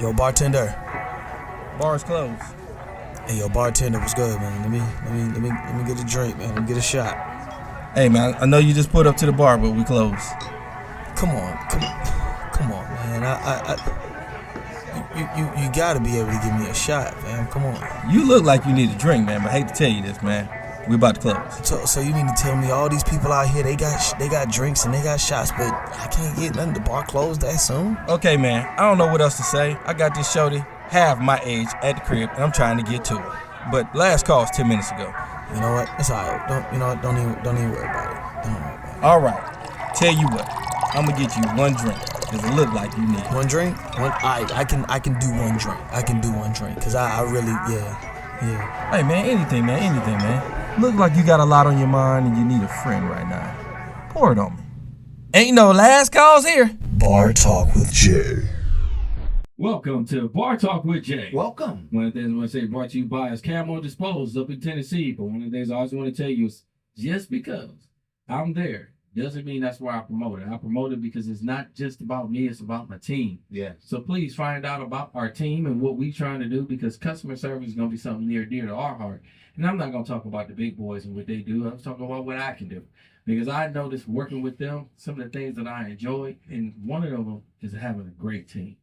Yo, bartender. Bar's closed. Hey, yo, bartender, what's good, man? Let me get a drink, man. Let me get a shot. Hey, man, I know you just put up to the bar, but we closed. Come on, man. You gotta be able to give me a shot, man. Come on. You look like you need a drink, man, but I hate to tell you this, man. We about to close. So you mean to tell me all these people out here, they got drinks and they got shots, but I can't get nothing. The bar closed that soon? Okay, man, I don't know what else to say. I got this shorty half my age at the crib, and I'm trying to get to her. But last call was 10 minutes ago. You know what? It's all right. Don't even worry about it. Don't worry about it. All right. Tell you what, I'm gonna get you one drink, because it look like you need one drink. I can do one drink. I can do one drink, because I really, yeah. Hey, man, anything, man. Look like you got a lot on your mind and you need a friend right now. Pour it on me. Ain't no last calls here. Bar Talk with Jay. Welcome to Bar Talk with Jay. Welcome. One of the things I want to say brought to you by is Camo Disposed up in Tennessee. But one of the things I always want to tell you is just because I'm there doesn't mean that's why I promote it. I promote it because it's not just about me, it's about my team. Yeah. So please find out about our team and what we're trying to do, because customer service is going to be something near dear to our heart. And I'm not going to talk about the big boys and what they do. I'm talking about what I can do. Because I noticed working with them, some of the things that I enjoy, and one of them is having a great team.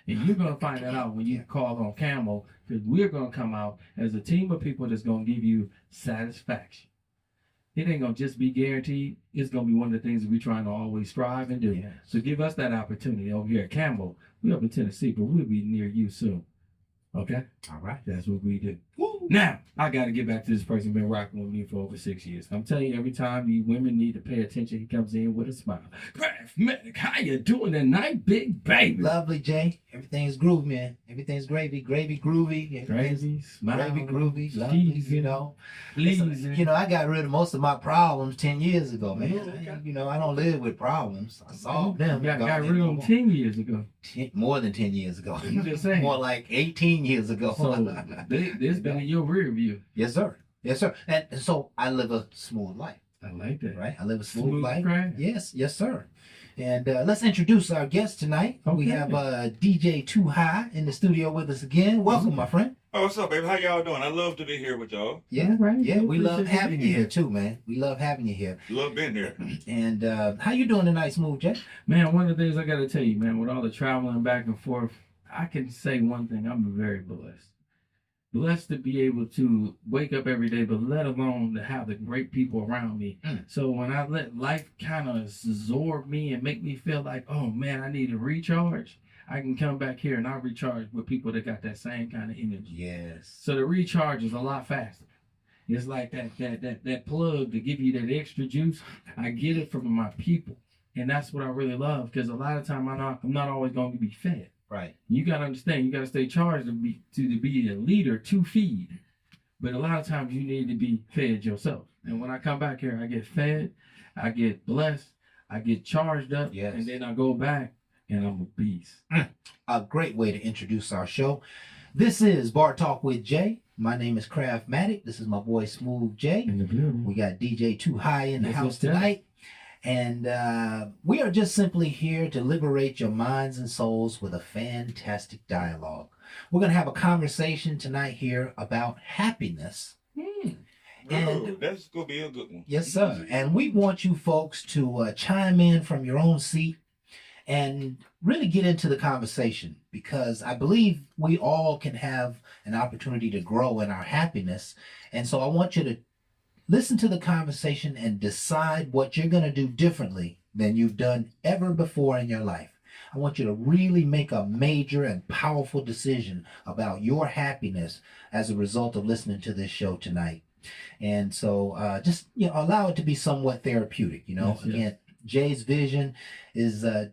And you're going to find that out when you call on Camo, because we're going to come out as a team of people that's going to give you satisfaction. It ain't going to just be guaranteed. It's going to be one of the things that we're trying to always strive and do. Yes. So give us that opportunity over here at Camo. We're up in Tennessee, but we'll be near you soon. Okay? All right. That's what we do. Woo! Now, I got to get back to this person who's been rocking with me for over 6 years. I'm telling you, every time these women need to pay attention, he comes in with a smile. Craftmatic, how you doing tonight, big baby? Lovely, Jay. Everything's groovy, man. Everything's gravy groovy. Gravy, smile, gravy groovy, lovely, you know. Listen, you know, I got rid of most of my problems 10 years ago, man. Okay. You know, I don't live with problems. I solved them. You got rid of them 10 years ago. More than 10 years ago. You just saying. More like 18 years ago. So, this been in your rear view. Yes, sir. Yes, sir. And so I live a smooth life. I like that. Right? I live a smooth life. Craft. Yes, sir. And let's introduce our guest tonight. Okay. We have DJ Too High in the studio with us again. Welcome, my friend. Oh, what's up, baby? How y'all doing? I love to be here with y'all. Yeah, right. Yeah, we love Appreciate having you here too, man. We love having you here. Love being here. And how you doing tonight, Smooth Jay? Man, one of the things I got to tell you, man, with all the traveling back and forth, I can say one thing. I'm very blessed. Blessed to be able to wake up every day, but let alone to have the great people around me. So when I let life kind of absorb me and make me feel like, oh man, I need to recharge, I can come back here and I recharge with people that got that same kind of energy. Yes. So the recharge is a lot faster. It's like that plug to give you that extra juice. I get it from my people, and that's what I really love. Because a lot of time I'm not always going to be fed. Right. You got to understand. You got to stay charged to be a leader to feed. But a lot of times you need to be fed yourself. And when I come back here, I get fed, I get blessed, I get charged up, yes. And then I go back and I'm a beast. A great way to introduce our show. This is Bar Talk with Jay. My name is Craftmatic. This is my boy Smooth Jay. In the blue. We got DJ Too High in the house what's that? tonight. And we are just simply here to liberate your minds and souls with a fantastic dialogue. We're going to have a conversation tonight here about happiness. And that's going to be a good one. Yes, sir. And we want you folks to chime in from your own seat and really get into the conversation, because I believe we all can have an opportunity to grow in our happiness. And so I want you to listen to the conversation and decide what you're going to do differently than you've done ever before in your life. I want you to really make a major and powerful decision about your happiness as a result of listening to this show tonight. And so just allow it to be somewhat therapeutic. Yes. Again, Jay's vision is, the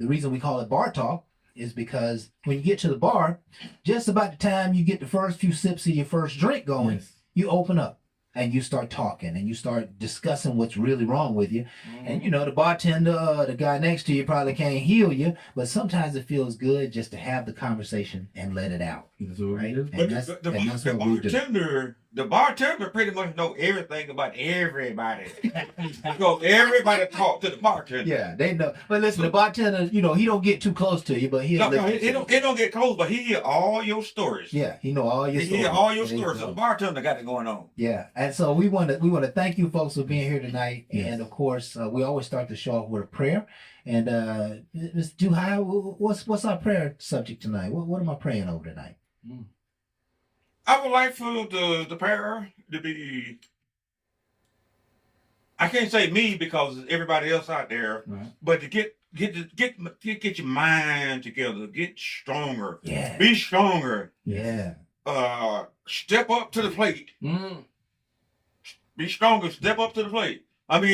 reason we call it Bar Talk is because when you get to the bar, just about the time you get the first few sips of your first drink going, Yes. You open up. And you start talking and you start discussing what's really wrong with you. And the bartender, the guy next to you probably can't heal you, but sometimes it feels good just to have the conversation and let it out. That's what we Right? do. And that's the what we do. bartender the bartender pretty much know everything about everybody. Because everybody talk to the bartender. Yeah, they know. But listen, the bartender, he don't get too close to you, but He don't get close, but he hear all your stories. Yeah, he know all your stories. He hear all your stories. So the bartender got it going on. Yeah, and so we want to thank you folks for being here tonight, and of course we always start the show off with a prayer. And Mr. Duhai, what's our prayer subject tonight? What am I praying over tonight? I would like for the prayer to be. I can't say me because everybody else out there, Right. but to get your mind together, get stronger. Yeah. Be stronger. Yeah. Step up to the plate. Mm. Be stronger. Step up to the plate. I'm gonna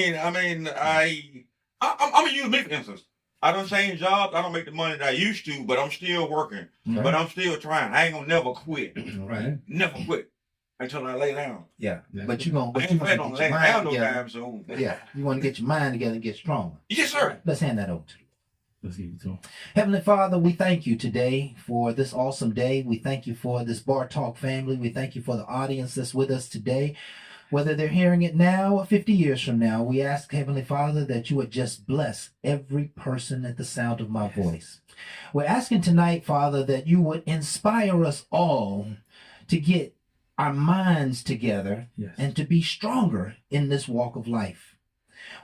use me for instance. I don't change jobs. I don't make the money that I used to, but I'm still working. Right. But I'm still trying. I ain't gonna never quit. Right. Never quit until I lay down. Yeah. That's But you I gonna ain't planning on get laying your down mind no together. time soon. Yeah. You want to get your mind together and get stronger. Yes, sir. Let's hand that over to you. Let's give it to him. Heavenly Father, we thank you today for this awesome day. We thank you for this Bar Talk family. We thank you for the audience that's with us today. Whether they're hearing it now or 50 years from now, we ask, Heavenly Father, that you would just bless every person at the sound of my voice. We're asking tonight, Father, that you would inspire us all to get our minds together Yes. and to be stronger in this walk of life.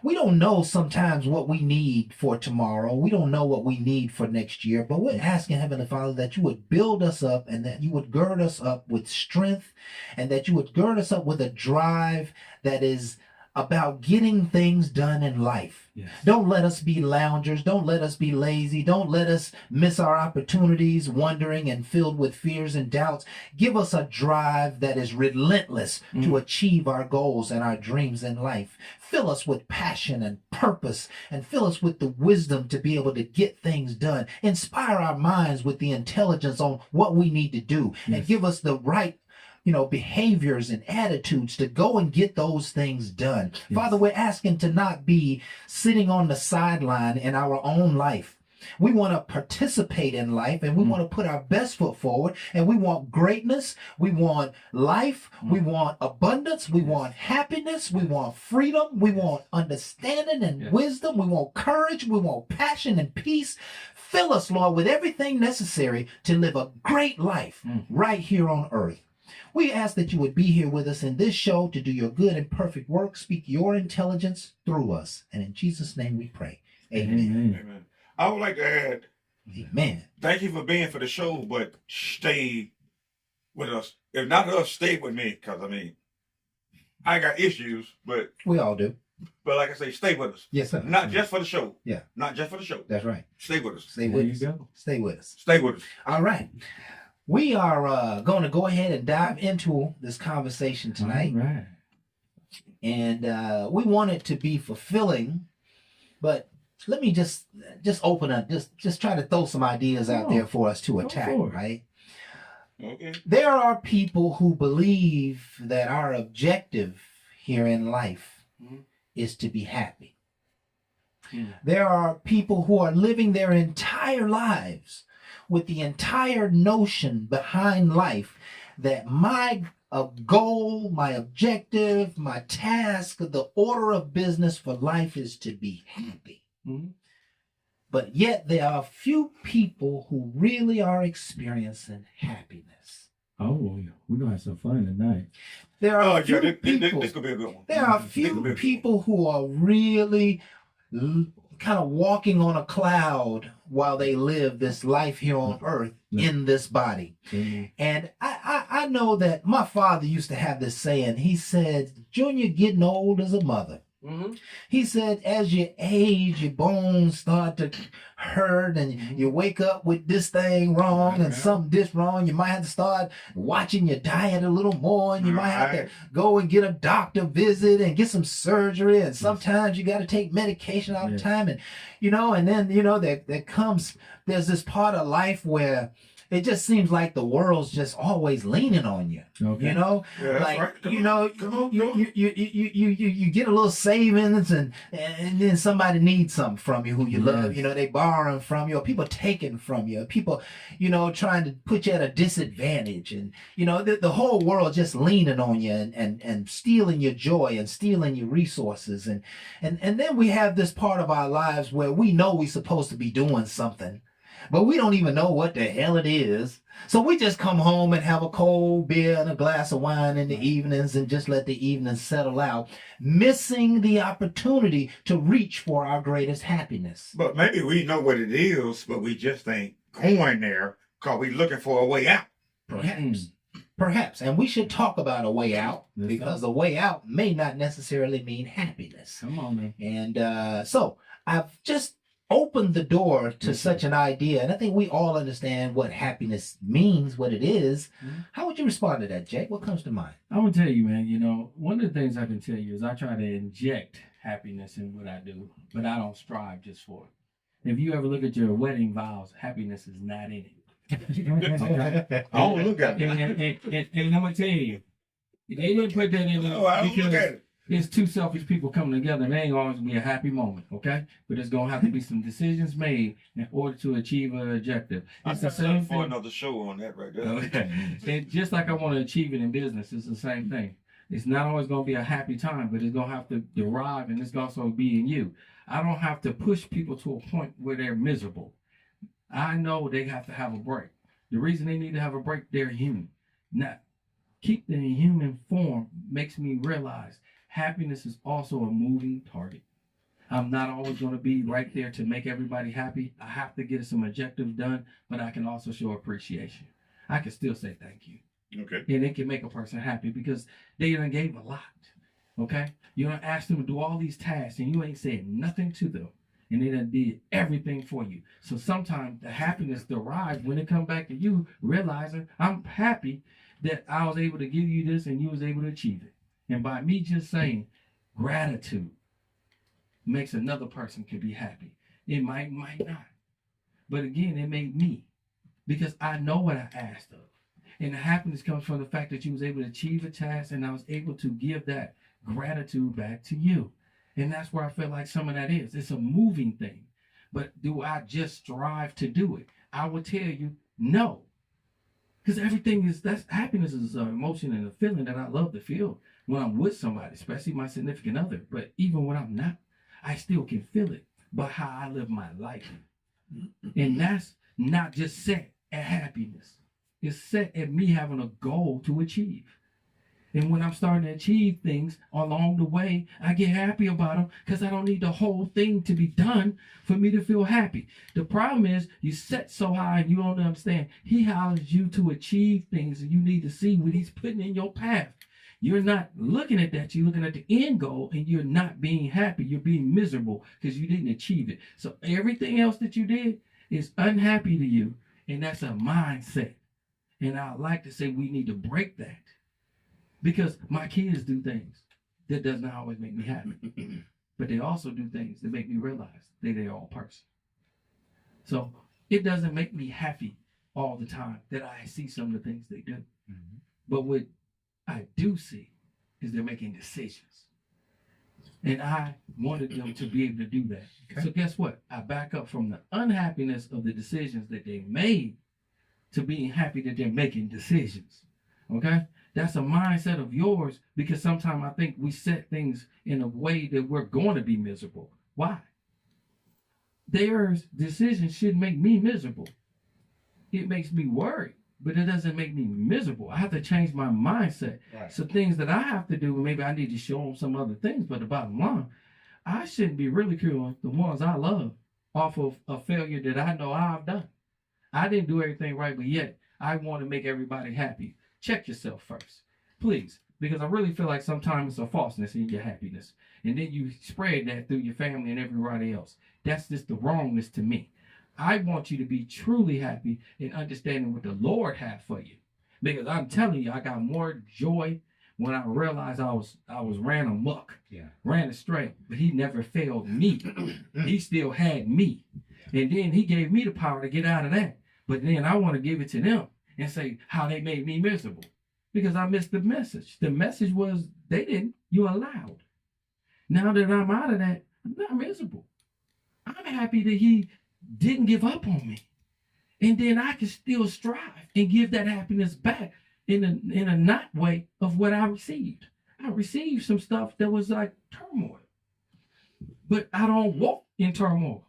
We don't know sometimes what we need for tomorrow. We don't know what we need for next year, but we're asking, Heavenly Father, that you would build us up and that you would gird us up with strength and that you would gird us up with a drive that is about getting things done in life. Yes. Don't let us be loungers. Don't let us be lazy. Don't let us miss our opportunities, wondering and filled with fears and doubts. Give us a drive that is relentless to achieve our goals and our dreams in life. Fill us with passion and purpose and fill us with the wisdom to be able to get things done. Inspire our minds with the intelligence on what we need to do and give us the right behaviors and attitudes to go and get those things done. Yes. Father, we're asking to not be sitting on the sideline in our own life. We want to participate in life and we want to put our best foot forward and we want greatness. We want life. We want abundance. We want happiness. We want freedom. We want understanding and wisdom. We want courage. We want passion and peace. Fill us, Lord, with everything necessary to live a great life right here on earth. We ask that you would be here with us in this show to do your good and perfect work. Speak your intelligence through us. And in Jesus' name we pray. Amen. Amen. I would like to add, Amen. thank you for being for the show, but stay with us. If not us, stay with me, because I got issues, but We all do. like I say, stay with us. Yes, sir. Not just for the show. Yeah. Not just for the show. That's right. Stay with us. Stay There with you us. go. Stay with us. Stay with us. All right. We are going to go ahead and dive into this conversation tonight. All right. And we want it to be fulfilling, but let me just open up, just try to throw some ideas out there for us to attack, for it. right? Okay. There are people who believe that our objective here in life is to be happy. There are people who are living their entire lives with the entire notion behind life that my goal, my objective, my task, the order of business for life is to be happy. But yet there are few people who really are experiencing happiness. Oh, we're going to have some fun tonight. There are few this people. could be a good one. There are This could be few a good people who are really kind of walking on a cloud while they live this life here on earth in this body. And I know that my father used to have this saying. He said, Junior, getting old as a mother. He said, as you age, your bones start to hurt and you wake up with this thing wrong and something this wrong. You might have to start watching your diet a little more and you might have to go and get a doctor visit and get some surgery. And sometimes you got to take medication all the time. And, and then, there's this part of life where it just seems like the world's just always leaning on you. Okay. You know, Yeah, that's like right. Come you on, know, come on, you, come on. you get a little savings, and then somebody needs something from you who you love. Yes. You know, they borrowing from you, or people taking from you, people, trying to put you at a disadvantage, and the whole world just leaning on you and stealing your joy and stealing your resources, and then we have this part of our lives where we know we're supposed to be doing something, but we don't even know what the hell it is. So we just come home and have a cold beer and a glass of wine in the evenings and just let the evenings settle out, missing the opportunity to reach for our greatest happiness. But maybe we know what it is, but we just ain't going there because we looking for a way out. Perhaps. And we should talk about a way out, Yes, because sir. the way out may not necessarily mean happiness. Come on, man. And so I've just opened the door to such an idea. And I think we all understand what happiness means, what it is. Mhm. How would you respond to that, Jake? What comes to mind? I'm gonna tell you, man. One of the things I can tell you is I try to inject happiness in what I do, but I don't strive just for it. If you ever look at your wedding vows, happiness is not in it. Okay? I don't look at it. And I'm gonna tell you, they didn't put that in No, I don't look at because it. it's two selfish people coming together, and it ain't always gonna be a happy moment, okay? But there's gonna have to be some decisions made in order to achieve an objective. I It's the got same something for thing. another show on that right there. Okay. And just like I want to achieve it in business, it's the same thing. It's not always going to be a happy time, but it's going to have to derive, and it's going to also be in you. I don't have to push people to a point where they're miserable. I know they have to have a break. The reason they need to have a break, they're human. Now, keep them in human form makes me realize happiness is also a moving target. I'm not always going to be right there to make everybody happy. I have to get some objectives done, but I can also show appreciation. I can still say thank you. Okay. And it can make a person happy because they done gave a lot. Okay? You done asked them to do all these tasks and you ain't said nothing to them. And they done did everything for you. So sometimes the happiness derives when it come back to you, realizing I'm happy that I was able to give you this and you was able to achieve it. And by me just saying gratitude makes another person could be happy. It might not. But again, it made me because I know what I asked of. And the happiness comes from the fact that you was able to achieve a task and I was able to give that gratitude back to you. And that's where I feel like some of that is. It's a moving thing. But do I just strive to do it? I would tell you no. Because happiness is an emotion and a feeling that I love to feel when I'm with somebody, especially my significant other. But even when I'm not, I still can feel it by how I live my life. And that's not just set at happiness. It's set at me having a goal to achieve. And when I'm starting to achieve things along the way, I get happy about them because I don't need the whole thing to be done for me to feel happy. The problem is you set so high and you don't understand. He allows you to achieve things and you need to see what he's putting in your path. You're not looking at that. You're looking at the end goal and you're not being happy. You're being miserable because you didn't achieve it. So everything else that you did is unhappy to you. And that's a mindset. And I like to say we need to break that. Because my kids do things that does not always make me happy. But they also do things that make me realize they're their own person. So it doesn't make me happy all the time that I see some of the things they do. Mm-hmm. But what I do see is they're making decisions. And I wanted them to be able to do that. Okay. So guess what? I back up from the unhappiness of the decisions that they made to being happy that they're making decisions. Okay? That's a mindset of yours because sometimes I think we set things in a way that we're going to be miserable. Why? Their decisions should make me miserable. It makes me worried, but it doesn't make me miserable. I have to change my mindset. Right. So things that I have to do, maybe I need to show them some other things, but the bottom line, I shouldn't be ridiculing the ones I love off of a failure that I know I've done. I didn't do everything right, but yet I want to make everybody happy. Check yourself first, please, because I really feel like sometimes it's a falseness in your happiness. And then you spread that through your family and everybody else. That's just the wrongness to me. I want you to be truly happy and understanding what the Lord had for you. Because I'm telling you, I got more joy when I realized I was ran amok, ran astray, but he never failed me. He still had me. And then he gave me the power to get out of that. But then I want to give it to them and say how they made me miserable because I missed the message. The message was they didn't, you allowed. Now that I'm out of that, I'm not miserable. I'm happy that he didn't give up on me. And then I can still strive and give that happiness back in a not way of what I received. I received some stuff that was like turmoil. But I don't walk in turmoil.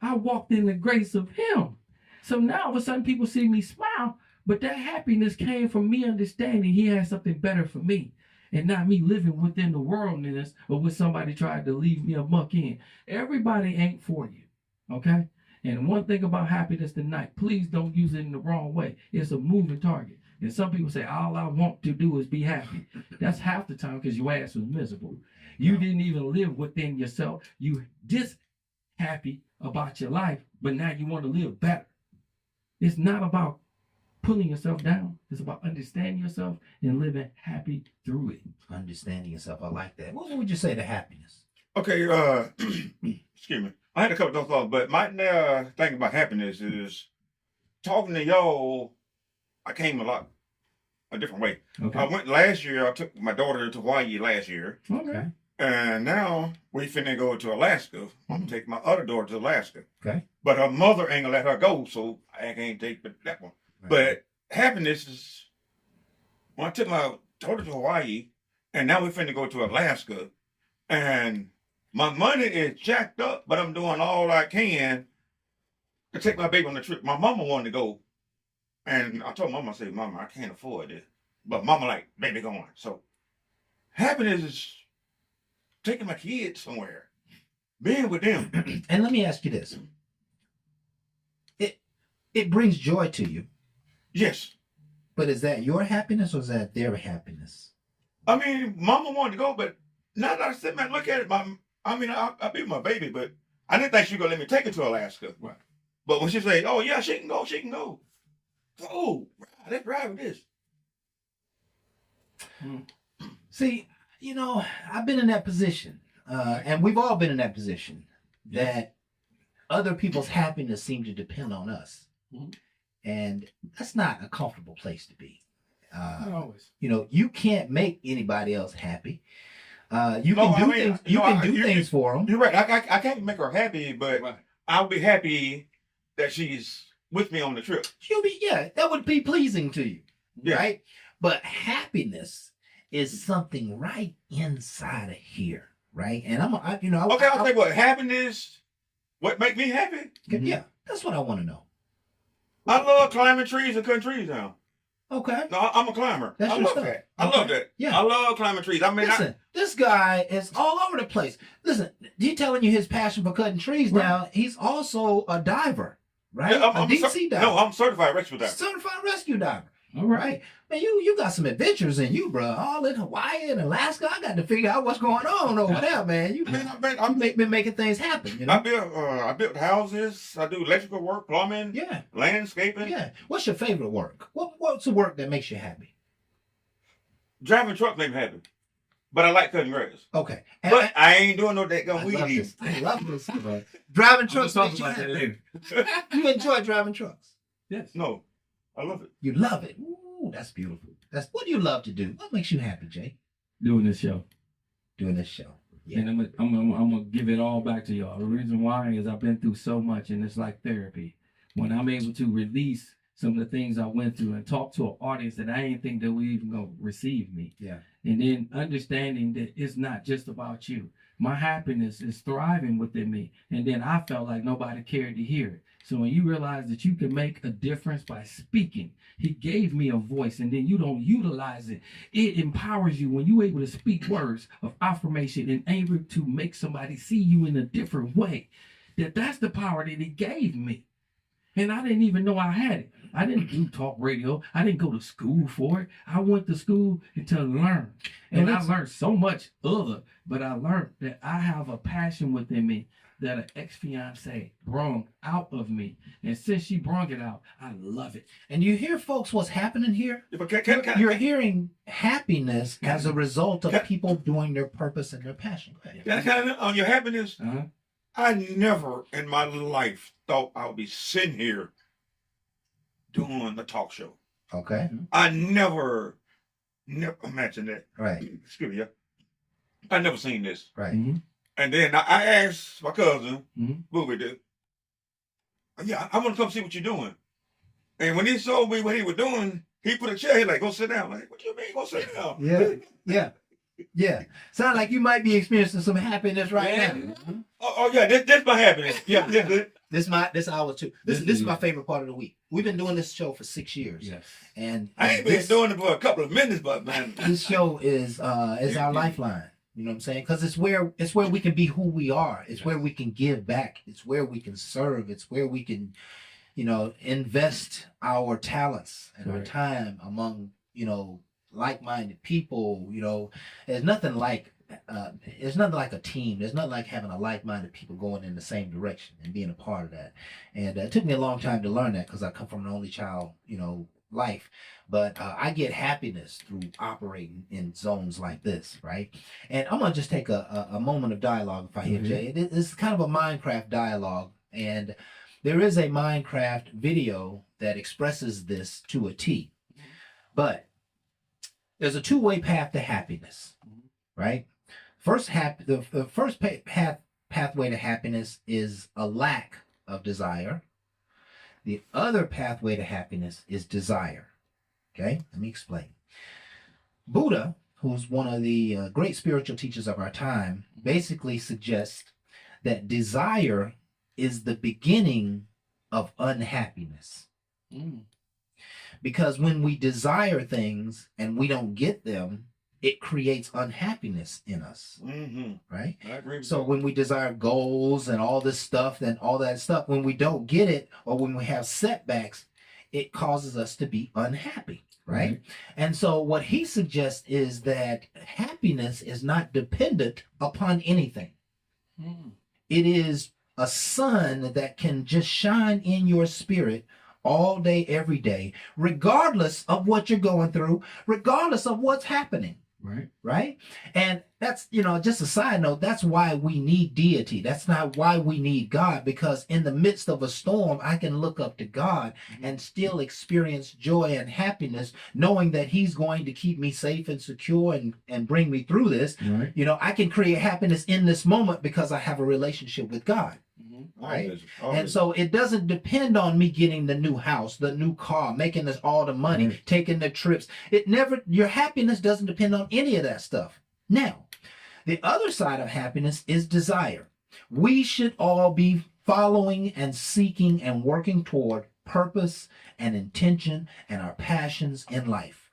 I walked in the grace of him. So now all of a sudden people see me smile, but that happiness came from me understanding he had something better for me and not me living within the worldliness of what somebody tried to leave me a muck in. Everybody ain't for you, okay? And one thing about happiness tonight, please don't use it in the wrong way. It's a moving target. And some people say, all I want to do is be happy. That's half the time because your ass was miserable. You didn't even live within yourself. You just happy about your life, but now you want to live better. It's not about pulling yourself down. It's about understanding yourself and living happy through it. Understanding yourself. I like that. What would you say to happiness? Okay, excuse me. I had a couple of thoughts, but my thing about happiness is talking to y'all. I came a different way. Okay. I went last year. I took my daughter to Hawaii last year, Okay. and now we finna go to Alaska. I'm gonna take my other daughter to Alaska. Okay. But her mother ain't gonna let her go, so I can't take that one. Right. But happiness is when I took my daughter to Hawaii, and now we finna go to Alaska, and my money is jacked up, but I'm doing all I can to take my baby on the trip. My mama wanted to go, and I told Mama, I said, Mama, I can't afford this. But Mama like, baby, going. So happiness is taking my kids somewhere, being with them. And let me ask you this. It brings joy to you, Yes. but is that your happiness or is that their happiness? I mean, Mama wanted to go, but now that I sit back and look at it, I be my baby, but I didn't think she was going to let me take her to Alaska. Right. But when she said, oh, yeah, she can go, she can go. Oh, let's ride with this. See, I've been in that position, and we've all been in that position, that other people's happiness seem to depend on us. Mhm. And that's not a comfortable place to be. Not always. You can't make anybody else happy. You can do things for them. You're right. I can't make her happy, but Right. I'll be happy that she's with me on the trip. That would be pleasing to you, Yeah. right? But happiness is something right inside of here, right? And I'll tell you what, happiness, what make me happy? Yeah, that's what I want to know. I love climbing trees and cutting trees down. Okay. No, I'm a climber. That's I your love stuff. that. I Okay. love that. Yeah. I love climbing trees. I mean, Listen, this guy is all over the place. Listen, he telling you his passion for cutting trees. Right. Now he's also a diver, right? Yeah, a deep sea diver. No, I'm certified rescue diver. Certified rescue diver. All right. Right. Man, you got some adventures in you, bro. All in Hawaii and Alaska. I got to figure out what's going on over there, man. You been making things happen, I built houses. I do electrical work, plumbing, Yeah. landscaping. Yeah. What's your favorite work? What's the work that makes you happy? Driving truck make me happy. But I like cutting grass. Okay. But I ain't doing no that I gun weed love eating. this. I love this. Bro. Driving trucks We'll makes talk you about that happy. later. You enjoy driving trucks. Yes. No, I love it. You love it. Ooh, that's beautiful. What do you love to do? What makes you happy, Jay? Doing this show. Doing this show. Yeah. And I'm gonna give it all back to y'all. The reason why is I've been through so much, and it's like therapy. When I'm able to release some of the things I went through and talk to an audience that I didn't think that would even go receive me. Yeah. And then understanding that it's not just about you. My happiness is thriving within me. And then I felt like nobody cared to hear it. So when you realize that you can make a difference by speaking, he gave me a voice and then you don't utilize it. It empowers you when you're able to speak words of affirmation and able to make somebody see you in a different way. That's the power that he gave me. And I didn't even know I had it. I didn't do talk radio. I didn't go to school for it. I went to school to learn. And I learned so much but I learned that I have a passion within me that an ex-fiance brung out of me. And since she brung it out, I love it. And you hear, folks, what's happening here? Yeah, but You're hearing happiness as a result of people doing their purpose and their passion. Go ahead. on your happiness, Uh-huh. I never in my life thought I would be sitting here doing the talk show. Okay. I never imagined that. Right. Excuse me, yeah. I never seen this. Right. Mm-hmm. And then I asked my cousin, Mhm. what we did. Yeah, I want to come see what you're doing. And when he showed me what he was doing, he put a chair. He like, go sit down. I'm like, what you mean, go sit down? Yeah. Sound like you might be experiencing some happiness right now. Oh yeah, this my happiness. Yeah, This hour too. This is my favorite part of the week. We've been doing this show for 6 years. Yes. And I ain't been doing it for a couple of minutes, but man, this show is our lifeline. You know what I'm saying? Because it's where we can be who we are. It's where we can give back. It's where we can serve. It's where we can, invest our talents and our time among, like-minded people. There's nothing like a team. There's nothing like having a like-minded people going in the same direction and being a part of that. And it took me a long time to learn that because I come from an only child, life. But I get happiness through operating in zones like this, right? And I'm gonna just take a moment of dialogue if I hear Jay. It's kind of a Minecraft dialogue, and there is a Minecraft video that expresses this to a T. But there's a two-way path to happiness, right? The first pathway to happiness is a lack of desire. The other pathway to happiness is desire. Okay, let me explain. Buddha, who's one of the great spiritual teachers of our time, basically suggests that desire is the beginning of unhappiness. Because when we desire things and we don't get them, it creates unhappiness in us, right? I agree with So that. when we desire goals and all this stuff, then all that stuff, when we don't get it or when we have setbacks, it causes us to be unhappy, right? And so what he suggests is that happiness is not dependent upon anything. It is a sun that can just shine in your spirit all day, every day, regardless of what you're going through, regardless of what's happening. Right. And that's, just a side note, that's why we need deity. That's not why we need God, because in the midst of a storm, I can look up to God and still experience joy and happiness, knowing that he's going to keep me safe and secure and bring me through this. I can create happiness in this moment because I have a relationship with God. Right. And so it doesn't depend on me getting the new house, the new car, making this all the money, taking the trips. Your happiness doesn't depend on any of that stuff. Now, the other side of happiness is desire. We should all be following and seeking and working toward purpose and intention and our passions in life.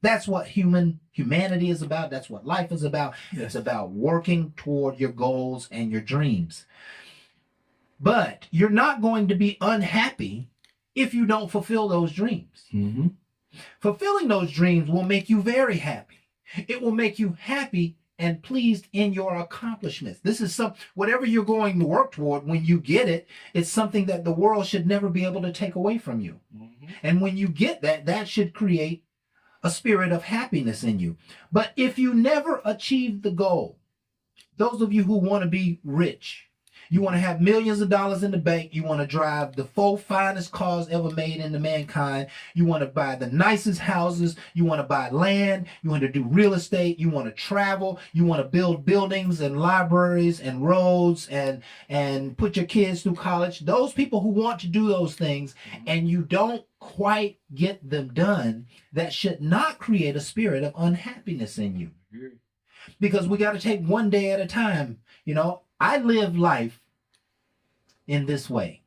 That's what humanity is about. That's what life is about. It's about working toward your goals and your dreams. But you're not going to be unhappy if you don't fulfill those dreams. Fulfilling those dreams will make you very happy. It will make you happy and pleased in your accomplishments. This is whatever you're going to work toward, when you get it, it's something that the world should never be able to take away from you. And when you get that, that should create a spirit of happiness in you. But if you never achieve the goal, those of you who want to be rich, you want to have millions of dollars in the bank. You want to drive the 4 finest cars ever made into mankind. You want to buy the nicest houses. You want to buy land. You want to do real estate. You want to travel. You want to build buildings and libraries and roads and put your kids through college. Those people who want to do those things and you don't quite get them done, that should not create a spirit of unhappiness in you. Because we got to take one day at a time. I live life in this way.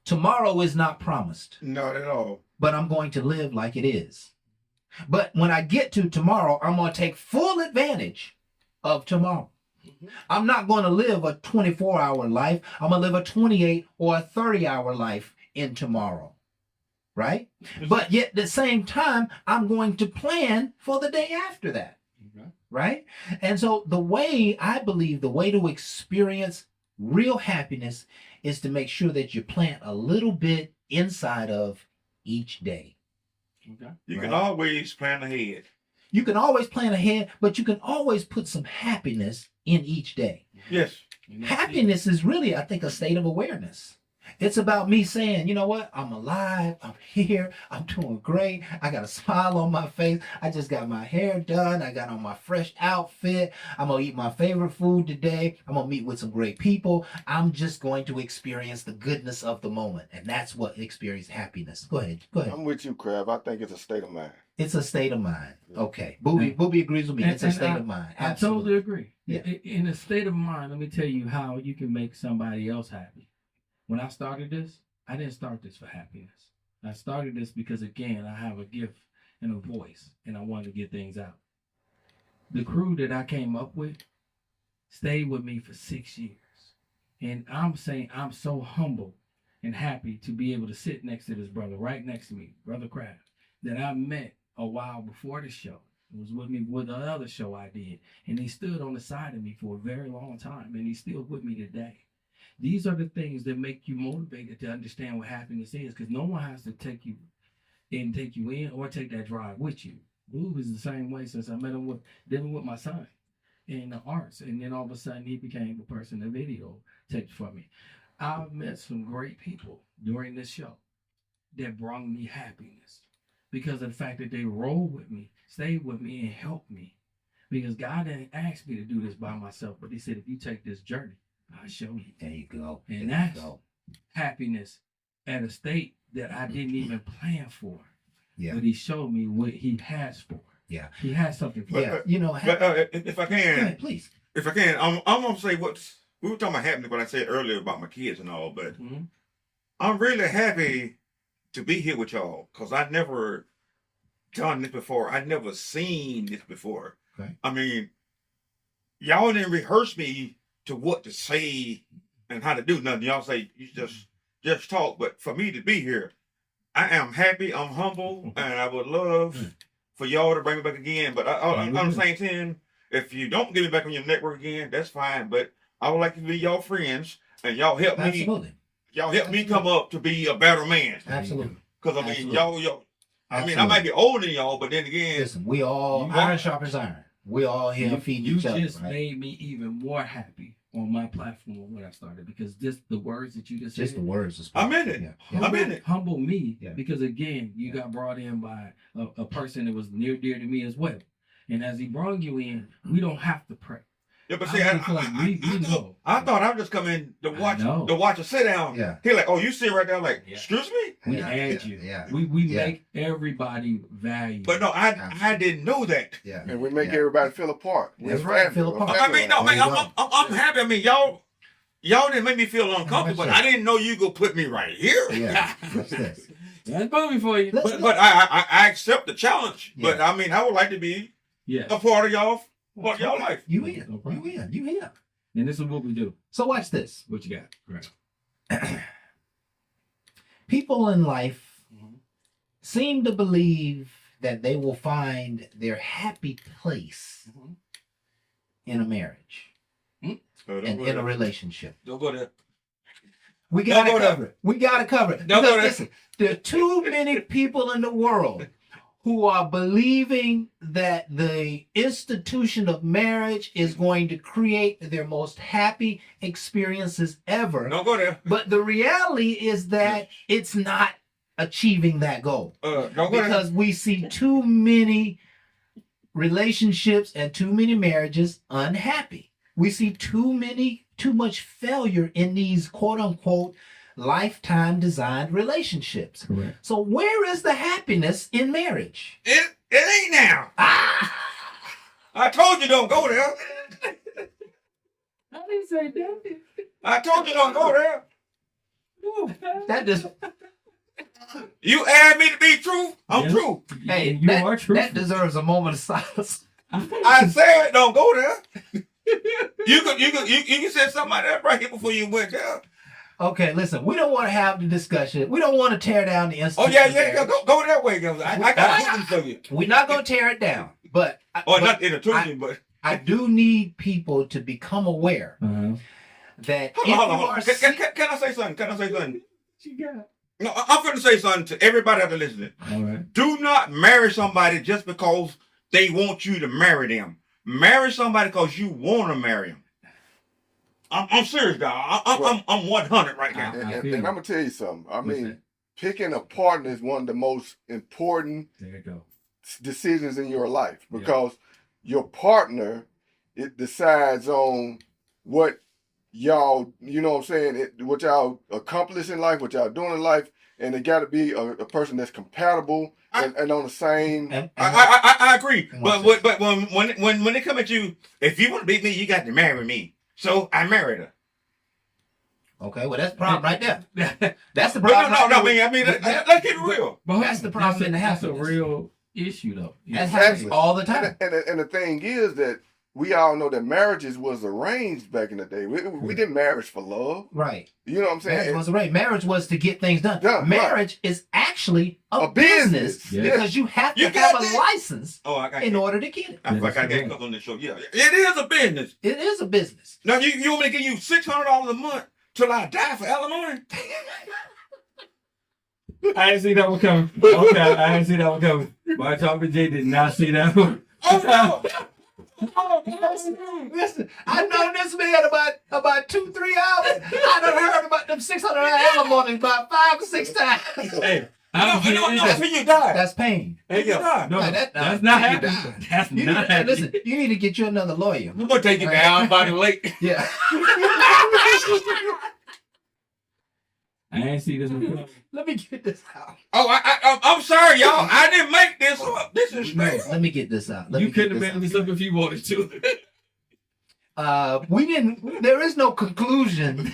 Tomorrow is not promised. Not at all. But I'm going to live like it is. But when I get to tomorrow, I'm going to take full advantage of tomorrow. I'm not going to live a 24-hour life. I'm going to live a 28 or a 30-hour life in tomorrow. Right? But yet at the same time, I'm going to plan for the day after that. Right? And so I believe the way to experience real happiness is to make sure that you plant a little bit inside of each day. You can always plan ahead. You can always plan ahead, but you can always put some happiness in each day. Yes. Happiness is really, I think, a state of awareness. It's about me saying, you know what? I'm alive. I'm here. I'm doing great. I got a smile on my face. I just got my hair done. I got on my fresh outfit. I'm going to eat my favorite food today. I'm going to meet with some great people. I'm just going to experience the goodness of the moment. And that's what experience happiness. Go ahead. Go ahead. I'm with you, Crab. I think it's a state of mind. It's a state of mind. Okay. Booby agrees with me. It's a state of mind. I Absolutely. totally agree. Yeah. In a state of mind, let me tell you how you can make somebody else happy. When I started this, I didn't start this for happiness. I started this because, again, I have a gift and a voice, and I wanted to get things out. The crew that I came up with stayed with me for 6 years. And I'm saying I'm so humble and happy to be able to sit next to this brother, right next to me, Brother Kraft, that I met a while before the show. He was with me with another show I did. And he stood on the side of me for a very long time, and he's still with me today. These are the things that make you motivated to understand what happiness is, because no one has to take you in or take that drive with you. Blue is the same way since I met him dealing with my son in the arts, and then all of a sudden he became the person the video takes for me. I've met some great people during this show that brought me happiness because of the fact that they rolled with me, stayed with me, and helped me. Because God didn't ask me to do this by myself, but he said, if you take this journey, I'll show you. There you go. And that's happiness at a state that I didn't even plan for. Yeah. But he showed me what he has for. Yeah. He has something for Yeah. me. But if I Go can, ahead, please. if I can, I'm gonna say we were talking about happiness. What I said earlier about my kids and all, but I'm really happy to be here with y'all because I never done this before. I never seen this before. Okay. I mean, y'all didn't rehearse me to what to say and how to do nothing. Y'all say you just talk. But for me to be here, I am happy. I'm humble, and I would love for y'all to bring me back again. But on the same time, if you don't get me back on your network again, that's fine. But I would like to be y'all friends, and y'all help me. Absolutely. Y'all help me come up to be a better man. Absolutely. Because I mean, Absolutely. y'all. I mean, I might be older than y'all, but then again, Listen, we all iron sharpens iron. We all here feeding each other. You just right? made me even more happy on my platform when I started, because just the words that you just Just said. the words. Is I'm in it. Yeah. I'm in it. Humble me, Yeah. because again, you got brought in by a person that was near dear to me as well. And as he brought you in, we don't have to pray. Yeah, but I see, just feel like we know. I thought I would just come in to watch a sit down. Yeah. He like, oh, you sit right there, like, Yeah. excuse me. We Yeah, add yeah, you. yeah. We Yeah. make everybody valuable. But no, I didn't know that. Yeah. And we make everybody feel apart. That's right, feel apart. I mean, no, There man, you go. I'm happy. I mean, y'all didn't make me feel uncomfortable, but I didn't know you go put me right here. Yeah. What's this? That's moving for you. But I accept the challenge. Yeah. But I mean, I would like to be Yes. a part of y'all life. You No in. problem. You in. You here. And this is what we do. So watch this. What you got? Right. People in life Mhm. seem to believe that they will find their happy place Mhm. in a marriage and in a relationship. Don't go there. We gotta Don't go cover it. We gotta cover it. Don't go Because there. listen, there are too many people in the world who are believing that the institution of marriage is going to create their most happy experiences ever. Don't go there. But the reality is that it's not achieving that goal. Don't go there. Because we see too many relationships and too many marriages unhappy. We see too much failure in these quote unquote lifetime designed relationships. Correct. So where is the happiness in marriage? It ain't now. Ah! I told you don't go there. I didn't say that. I told you don't go there. That just You asked me to be true. I'm Yes. true. hey, You are that truthful. deserves a moment of silence. I said don't go there. You can say something like that right here before you went there. Okay, listen, we don't want to have the discussion. We don't want to tear down the Oh institution. yeah, of yeah, marriage. go that way, guys. I got something for you. We're not going to tear it down, but Or but not in a Tuesday, but I do need people to become aware Uh-huh. that if hold on, you hold on. are Can I say something? Can I say something? What you got? No, I'm going to say something to everybody out there listening. All right. Do not marry somebody just because they want you to marry them. Marry somebody because you want to marry them. I'm serious, dog. I'm 100 right now. I And feel I'm you. gonna tell you something. I What's mean, that? picking a partner is one of the most important There you go. decisions in your life Yeah. because your partner, it decides on what y'all, you know what I'm saying, what y'all accomplish in life, what y'all doing in life, and it got to be a person that's compatible and on the same. I agree, And but what's but when they come at you, if you want to beat me, you got to marry me. So I married her. Okay, well that's the problem right there. That's the But problem. no, I mean, let's keep it real. But That's the problem in the That's a happiness. real issue, though. That happens Exactly. all the time. And the thing is that we all know that marriages was arranged back in the day. We did marriage for love. Right. You know what I'm saying? Marriage was right. Marriage was to get things done. Done, Marriage is actually a A business business. Yeah. because you have to You have got a that? license Oh, I got in order to get it. I forgot I got a couple on the show. Yeah, it is a business. It is a business. Now you want me to give you $600 a month till I die for alimony? I didn't see that one coming. Okay, I didn't see that one coming. My Tommy J did not see that one. Oh Listen, I've known this man about 2-3 hours. I done heard about them 600 alimony about 5 or 6 times. Hey, no, that's when you die. That's pain. Hey, yo, die. no, Like that- that's not you happening. die. That's You not need, happening. listen, you need to get you another lawyer. I'm gonna take you down by the lake. Yeah. I ain't see this one coming. Let me get this out. Oh, I'm sorry, y'all. I didn't make this up. This is straight. Let me get this out. You couldn't have made this up if you wanted to. We didn't. There is no conclusion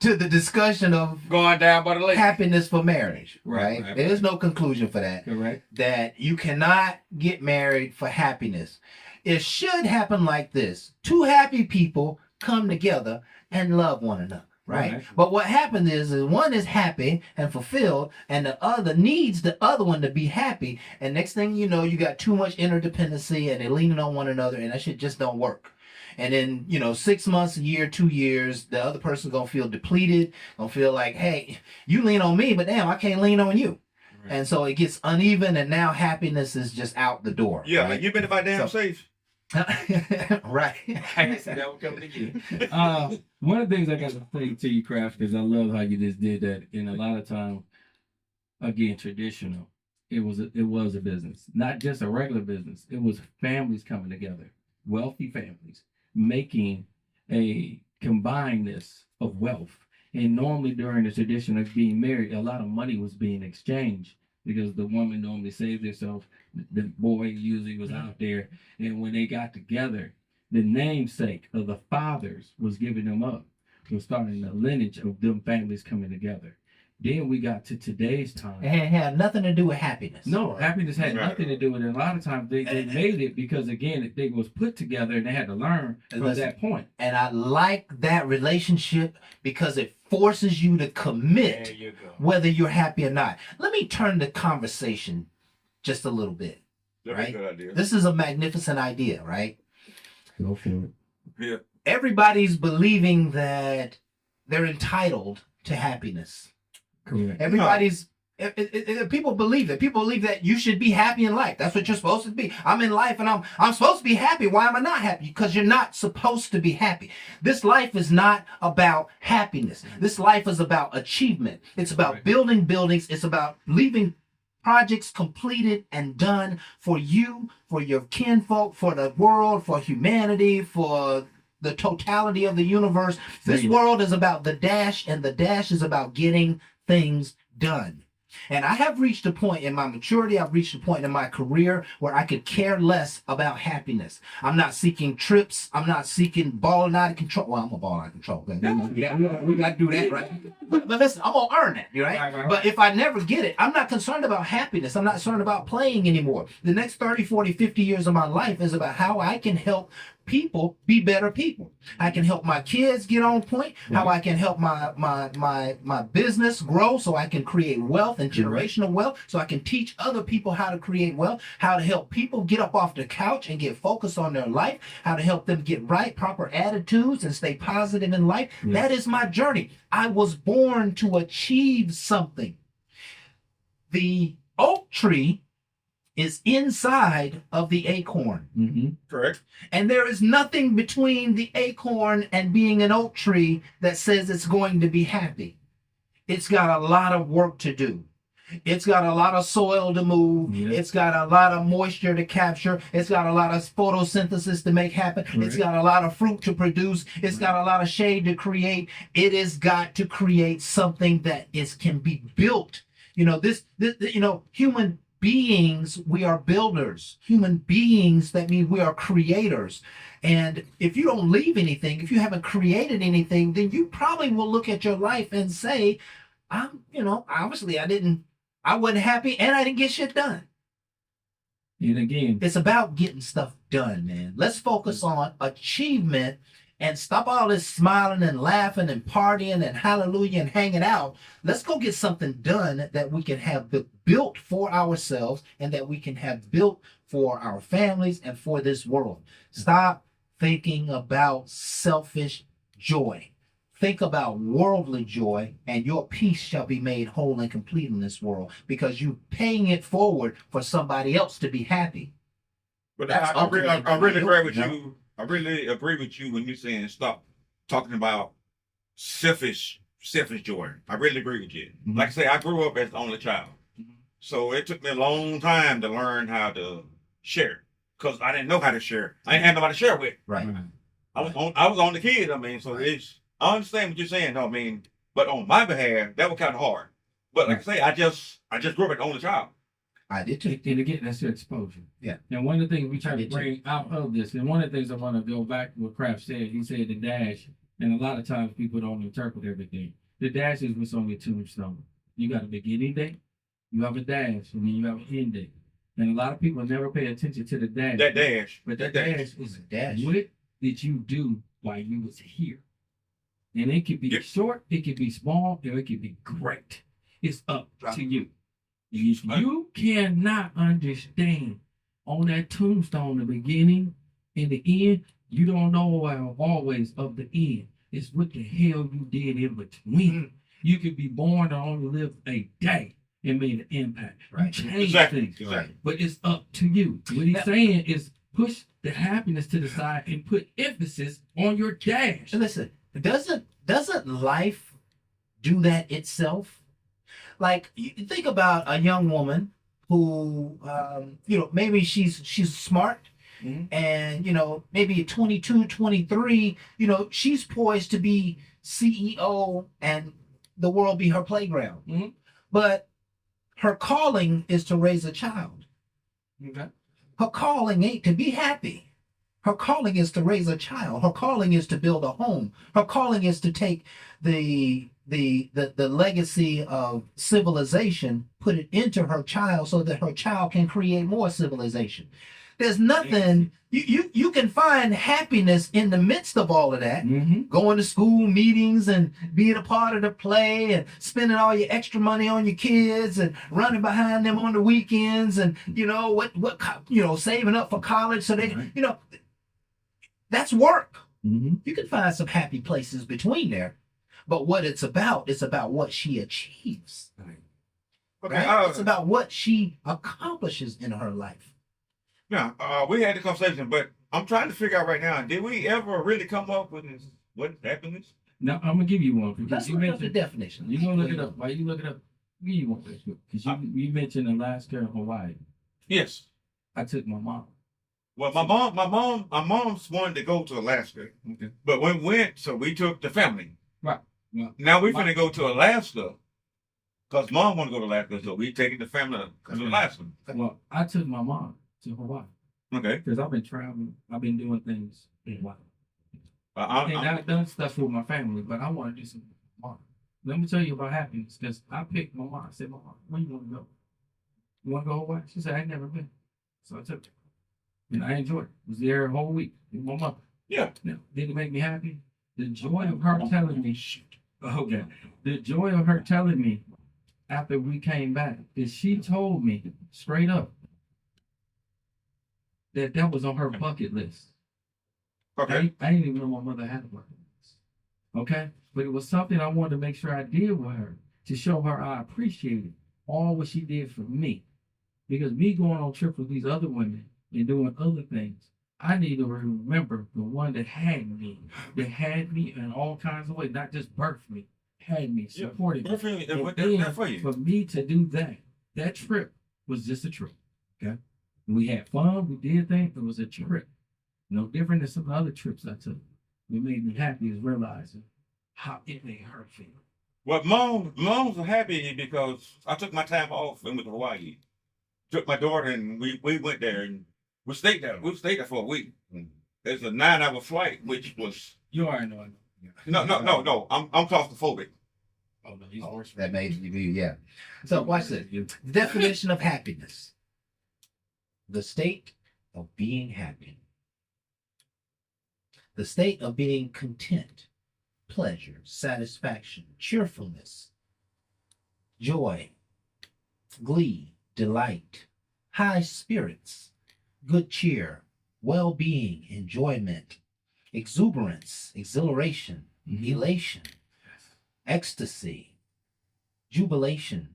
to the discussion of Going down by the lake. happiness for marriage, right? Right, There right. is no conclusion for that. Correct. That you cannot get married for happiness. It should happen like this: 2 happy people come together and love one another. Right? Right. But what happens is one is happy and fulfilled, and the other needs the other one to be happy. And next thing you know, you got too much interdependency, and they're leaning on one another, and that shit just don't work. And then 6 months, a year, 2 years, the other person's gonna feel depleted, gonna feel like, hey, you lean on me, but damn, I can't lean on you. Right. And so it gets uneven, and now happiness is just out the door. Yeah, right? you been about damn So- safe. Right. I didn't see that one coming again. One of the things I got to say to you, Kraft, because I love how you just did that. And a lot of time, again, traditional. It was a business, not just a regular business. It was families coming together, wealthy families, making a combinedness of wealth. And normally during the tradition of being married, a lot of money was being exchanged because the woman normally saved herself. The boy usually was out there. And when they got together, the namesake of the fathers was giving them up. Was starting the lineage of them families coming together. Then we got to today's time. It had nothing to do with happiness. No, happiness had Right. nothing to do with it. A lot of times they made it because, again, they was put together and they had to learn from Listen. that point. And I like that relationship because it forces you to commit you go. whether you're happy or not. Let me turn the conversation just a little bit. That's Right. a good idea. This is a magnificent idea, right? Go for it. Yeah. Everybody's believing that they're entitled to happiness. Correct. Everybody's people believe that. People believe that you should be happy in life. That's what you're supposed to be. I'm in life and I'm supposed to be happy. Why am I not happy? Because you're not supposed to be happy. This life is not about happiness. This life is about achievement. It's about Right. building buildings. It's about leaving projects completed and done for you, for your kinfolk, for the world, for humanity, for the totality of the universe. This Right. world is about the dash, and the dash is about getting things done. And I have reached a point in my maturity, I've reached a point in my career where I could care less about happiness. I'm not seeking trips. I'm not seeking balling out of control. Well, I'm a ball out of control. We got to do that, right? But listen, I'm going to earn that, right? Right. But if I never get it, I'm not concerned about happiness. I'm not concerned about playing anymore. The next 30, 40, 50 years of my life is about how I can help people be better people. I can help my kids get on point, how I can help my business grow so I can create wealth and generational wealth, so I can teach other people how to create wealth, how to help people get up off the couch and get focused on their life, how to help them get right, proper attitudes and stay positive in life. Yes. That is my journey. I was born to achieve something. The oak tree is inside of the acorn. Mm-hmm. Correct. And there is nothing between the acorn and being an oak tree that says it's going to be happy. It's got a lot of work to do. It's got a lot of soil to move. Yeah. It's got a lot of moisture to capture. It's got a lot of photosynthesis to make happen. Correct. It's got a lot of fruit to produce. It's got a lot of shade to create. It has got to create something that can be built. You know, this human beings, we are builders. Human beings, that means we are creators. And if you don't leave anything, if you haven't created anything, then you probably will look at your life and say, obviously I wasn't happy and I didn't get shit done. And again, It's about getting stuff done, man. Let's focus on achievement and stop all this smiling and laughing and partying and hallelujah and hanging out. Let's go get something done that we can have built for ourselves and that we can have built for our families and for this world. Stop thinking about selfish joy. Think about worldly joy, and your peace shall be made whole and complete in this world because you're paying it forward for somebody else to be happy. But That's I really ultimately agree with you. you. I really agree with you when you're saying stop talking about selfish joy. I really agree with you. Mhm. Like I say, I grew up as the only child. Mhm. So it took me a long time to learn how to share. Because I didn't know how to share. I didn't have nobody to share with. Right. I was on the kid, so I understand what you're saying, though, but on my behalf, that was kind of hard. But like I say, I just grew up as the only child. I did too. and again, that's your exposure. Yeah. And one of the things we try I to did too. bring out of this, and one of the things I want to go back to what Kraft said, he said the dash, and a lot of times people don't interpret everything. The dash is what's on your tombstone. You got a beginning date, you have a dash, and then you have an end date. And a lot of people never pay attention to the dash. That dash. But that that dash is Dash. what did you do while you was here? And it could be Yep. short, it could be small, or it could be great. It's up Right. to you. If you cannot understand on that tombstone the beginning and the end, you don't know always of the end. It's what the hell you did in between. You could be born and only live a day and made an impact. Right. You change Exactly. things. Exactly. But it's up to you. What he's Now- saying is push the happiness to the side and put emphasis on your dash. So listen, doesn't life do that itself? Like you think about a young woman who, maybe she's smart, Mhm. and maybe at 22, 23, she's poised to be CEO and the world be her playground. Mhm. But her calling is to raise a child. Okay. Her calling ain't to be happy. Her calling is to raise a child. Her calling is to build a home. Her calling is to take the legacy of civilization, put it into her child so that her child can create more civilization. There's nothing you can find happiness in the midst of all of that. Mm-hmm. Going to school meetings and being a part of the play and spending all your extra money on your kids and running behind them on the weekends and saving up for college so they Right. That's work. Mm-hmm. You can find some happy places between there, but what it's about what she achieves. Okay. Right? It's about what she accomplishes in her life. Yeah, we had the conversation, but I'm trying to figure out right now, did we ever really come up with this? What happiness? Now I'm gonna give you one because Let's you look up the mentioned. definition. You gonna look it up? Why you look it up? Give you one because you mentioned Alaska and Hawaii. Yes. I took my mom. Well, my mom's wanted to go to Alaska, Okay. but when we went, so we took the family. Right. Well, Now we're gonna go to Alaska, cause mom want to go to Alaska, so we taking the family to Alaska. well, I took my mom to Hawaii Okay. because I've been traveling. I've been doing things in Hawaii. I'm- And I've done stuff with my family, but I want to do something with my mom. Let me tell you about happiness because I picked my mom. I said, Mom, where you want to go? You want to go Hawaii? She said, I ain't never been. So I took her. And I enjoyed it. Was there a whole week with my mother. Yeah. Now, did it make me happy? The joy of her telling me, okay, the joy of her telling me after we came back is she told me straight up that was on her bucket list. Okay. I didn't even know my mother had a bucket list. Okay? But it was something I wanted to make sure I did with her to show her I appreciated all what she did for me. Because me going on trips with these other women and doing other things, I need to remember the one that had me in all kinds of ways, not just birthed me, had me, supported me. Perfect. And And put that then for you. for me to do that trip was just a trip. Okay. We had fun, we did things, it was a trip. No different than some other trips I took. What made me happy is realizing how it made her feel. Well, moms are happy because I took my time off and went to Hawaii. Took my daughter and we went there and we stayed there. We stayed there for a week. There's a 9-hour flight, which was You already know. no. I'm claustrophobic. Oh no, he's worse. That made you, yeah. So watch this. Definition of happiness: the state of being happy, the state of being content, pleasure, satisfaction, cheerfulness, joy, glee, delight, high spirits, good cheer, well-being, enjoyment, exuberance, exhilaration, elation, ecstasy, jubilation,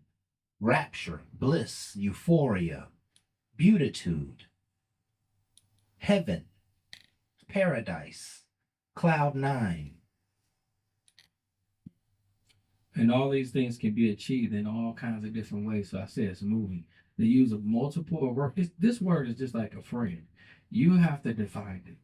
rapture, bliss, euphoria, beatitude, heaven, paradise, cloud nine. And all these things can be achieved in all kinds of different ways. So I said it's a movie. They use a multiple word. This word is just like a friend. You have to define it.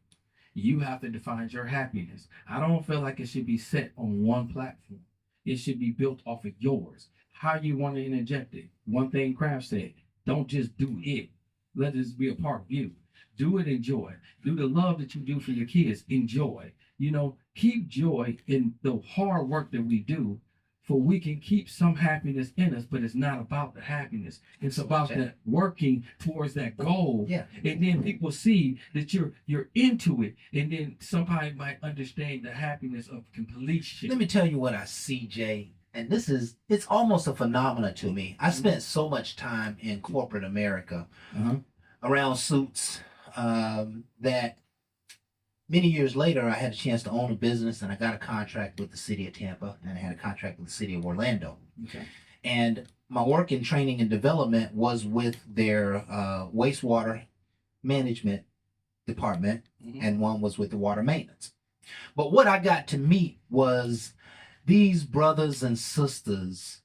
You have to define your happiness. I don't feel like it should be set on one platform. It should be built off of yours. How you want to interject it. One thing Kraft said, don't just do it. Let this be a part of you. Do it, enjoy. Do the love that you do for your kids, enjoy. You know, keep joy in the hard work that we do, for we can keep some happiness in us, but it's not about the happiness. It's about the working towards that goal. Yeah. And then people see that you're into it. And then somebody might understand the happiness of completion. Let me tell you what I see, Jay. And it's almost a phenomenon to me. I spent so much time in corporate America around suits that many years later, I had a chance to own a business, and I got a contract with the city of Tampa, and I had a contract with the city of Orlando. Okay. And my work in training and development was with their wastewater management department, and one was with the water maintenance. But what I got to meet was these brothers and sisters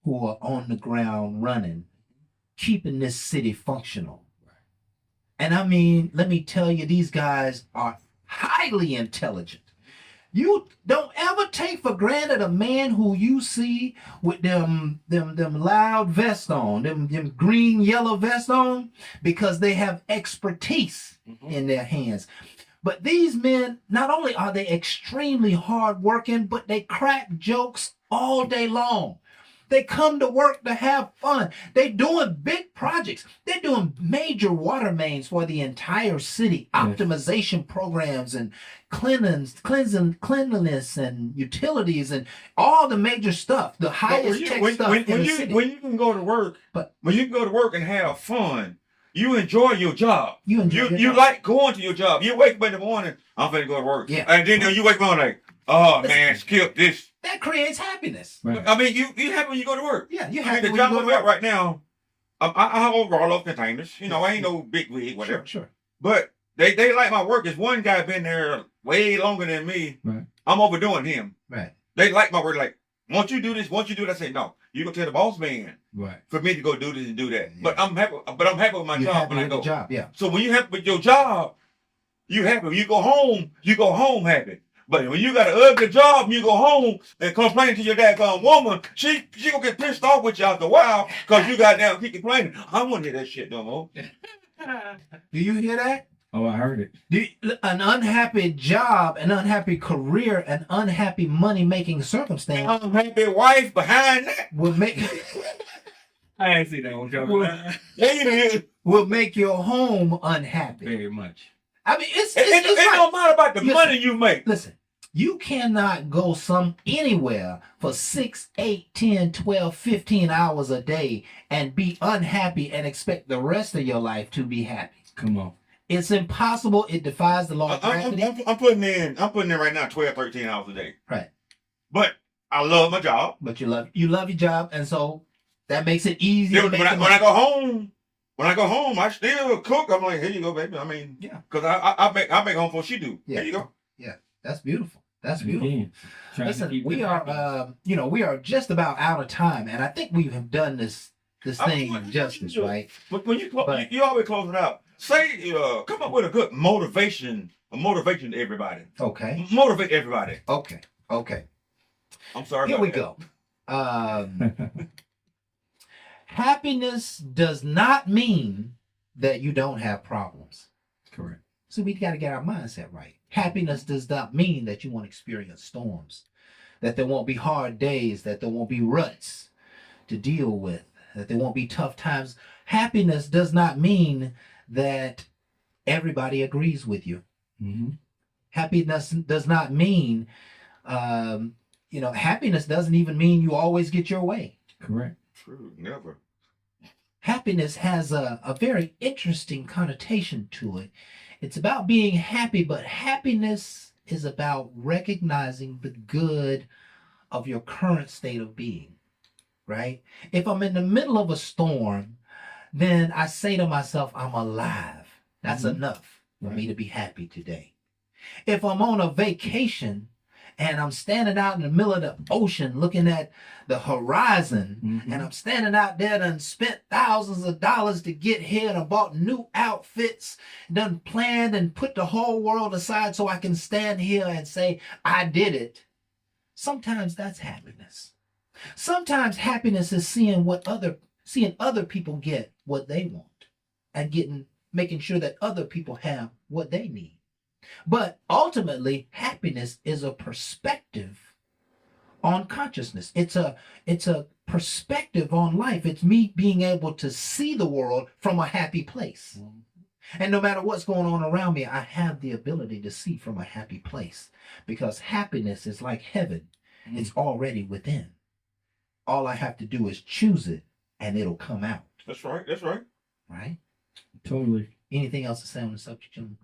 who are on the ground running, keeping this city functional. And I mean, let me tell you, these guys are highly intelligent. You don't ever take for granted a man who you see with them loud vests on, them green, yellow vests on, because they have expertise in their hands. But these men, not only are they extremely hardworking, but they crack jokes all day long. They come to work to have fun. They're doing big projects. They're doing major water mains for the entire city, optimization programs and cleanliness and utilities and all the major stuff, the highest tech stuff in the city. When you can go to work, when you can go to work and have fun, you enjoy your job. You like going to your job. You wake up in the morning, I'm finna go to work. Yeah. And then you wake up like, oh man, skip this. That creates happiness. Right. I mean, you happy when you go to work. Yeah, you happy the when job you go I'm to at work. right now, I have roll off containers. You know, I ain't no big wig, whatever. Sure. But they like my work. There's one guy been there way longer than me. Right. I'm overdoing him. Right. They like my work. Like, once you do this, I say, no, you go tell the boss man for me to go do this and do that. Yeah. But I'm happy with my job when I go. Job, yeah. So when you happy with your job, you happy. When you go home happy. But when you got an ugly job and you go home and complain to your daggone woman, she gonna get pissed off with you after a while because you got down keep complaining. I don't want to hear that shit no more. Do you hear that? Oh, I heard it. An unhappy job, an unhappy career, an unhappy money-making circumstance. An unhappy wife behind that will make. I ain't see that one coming. Will make your home unhappy. Very much. I mean, it don't matter about the money you make. Listen, you cannot go anywhere for 6, 8, 10, 12, 15 hours a day and be unhappy and expect the rest of your life to be happy. Come on. It's impossible. It defies the law of gravity. I'm putting in right now 12, 13 hours a day. Right. But I love my job. But you love your job, and so that makes it easier. When I go home, when I go home, I still cook. I'm like, here you go, baby. I mean, Yeah. because I make home before she do. Yeah. Here you go. Yeah, that's beautiful. That's beautiful. Again, trying to Listen, keep we it are, happiness. we are just about out of time, and I think we have done this thing justice, right? But when you But- you always close it out. Say, come up with a good motivation to everybody. Okay. Motivate everybody. Okay. Okay. I'm sorry. Here about we that. go. Happiness does not mean that you don't have problems. Correct. So we got to get our mindset right. Happiness does not mean that you won't experience storms, that there won't be hard days, that there won't be ruts to deal with, that there won't be tough times. Happiness does not mean that everybody agrees with you. Mm-hmm. Happiness does not mean, happiness doesn't even mean you always get your way. Correct. True. Never. Happiness has a very interesting connotation to it. It's about being happy, but happiness is about recognizing the good of your current state of being, right? If I'm in the middle of a storm, then I say to myself, I'm alive. That's enough for me to be happy today. If I'm on a vacation and I'm standing out in the middle of the ocean looking at the horizon, and I'm standing out there and spent thousands of dollars to get here and I bought new outfits, done planned and put the whole world aside so I can stand here and say, I did it. Sometimes that's happiness. Sometimes happiness is seeing other people get what they want and making sure that other people have what they need. But ultimately, happiness is a perspective on consciousness. It's a perspective on life. It's me being able to see the world from a happy place. And no matter what's going on around me, I have the ability to see from a happy place, because happiness is like heaven. It's already within. All I have to do is choose it and it'll come out. That's right. That's right. Right? Totally. Anything else to say on the subject, gentlemen?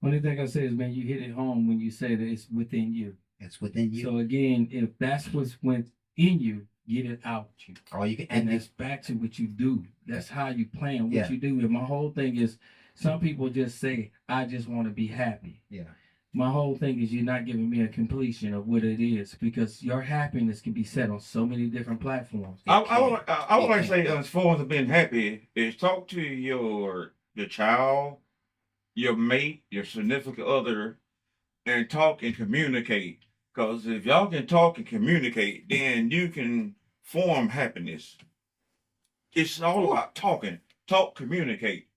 Only thing I say is, man, you hit it home when you say that it's within you. It's within you. So again, if that's what's within you, get it out you. All you can, And that's back to what you do. That's how you plan what Yeah. you do. And my whole thing is, some people just say, I just want to be happy. yeah. My whole thing is you're not giving me a completion of what it is, because your happiness can be set on so many different platforms. I would like to say, as far as being happy, is talk to your child, your mate, your significant other, and talk and communicate. Because if y'all can talk and communicate, then you can form happiness. It's all about talking. Talk, communicate.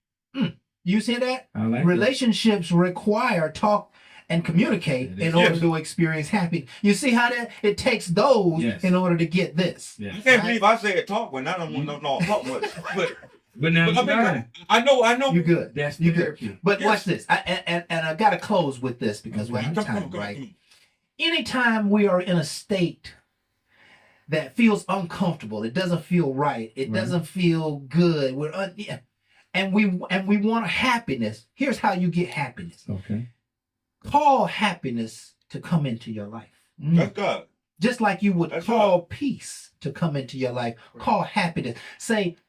You see that? I like that. Relationships require talk and communicate in order Yes. to experience happiness. You see how that it takes those Yes. in order to get this. Yeah. I can't Right. believe I said talk when I don't want no talk much. But now But I know. You good? that's You good? therapy. But Yes. watch this. And I got to close with this because we're out of time, right? Anytime we are in a state that feels uncomfortable, it doesn't feel right, it doesn't feel good, and we want happiness. Here's how you get happiness. Okay. Call happiness to come into your life. That's God. Just like you would That's call peace to come into your life. Call happiness.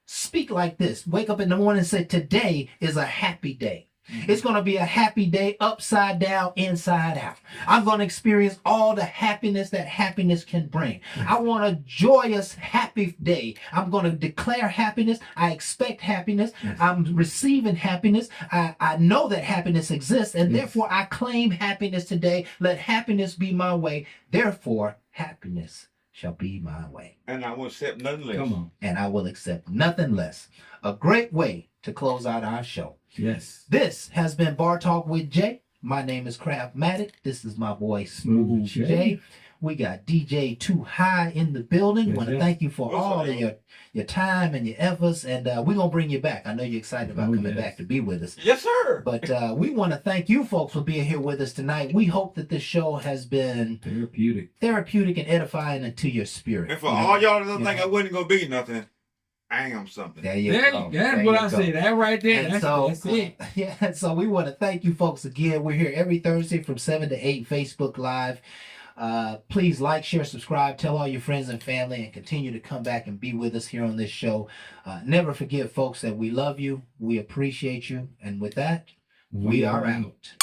Speak like this. Wake up in the morning and say, today is a happy day. It's going to be a happy day, upside down, inside out. I'm going to experience all the happiness that happiness can bring. I want a joyous, happy day. I'm going to declare happiness. I expect happiness. I'm receiving happiness. I know that happiness exists, and therefore I claim happiness today. Let happiness be my way. Therefore, happiness shall be my way. And I won't accept nothing less. Come on. And I will accept nothing less. A great way to close out our show. Yes. This has been Bar Talk with Jay. My name is Craftmatic. This is my boy Smooth Jay. Jay. We got DJ Too High in the building. Yes, Want to yes. thank you for What's all up, of your time and your efforts. And we're going to bring you back. I know you're excited about Oh, coming yes. back to be with us. Yes, sir. But we want to thank you folks for being here with us tonight. We hope that this show has been Therapeutic. and edifying into your spirit. And for You know? all y'all that you think know. I wasn't gonna be nothing, I am something. There you There, go. that's There what you I go. said. That right there. And That's it. Yeah, so we want to thank you folks again. We're here every Thursday from 7 to 8, Facebook Live. Please like, share, subscribe, tell all your friends and family, and continue to come back and be with us here on this show. Never forget, folks, that we love you, we appreciate you, and with that, we are out.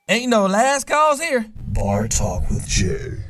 Ain't no last calls here. Bar Talk with Jay.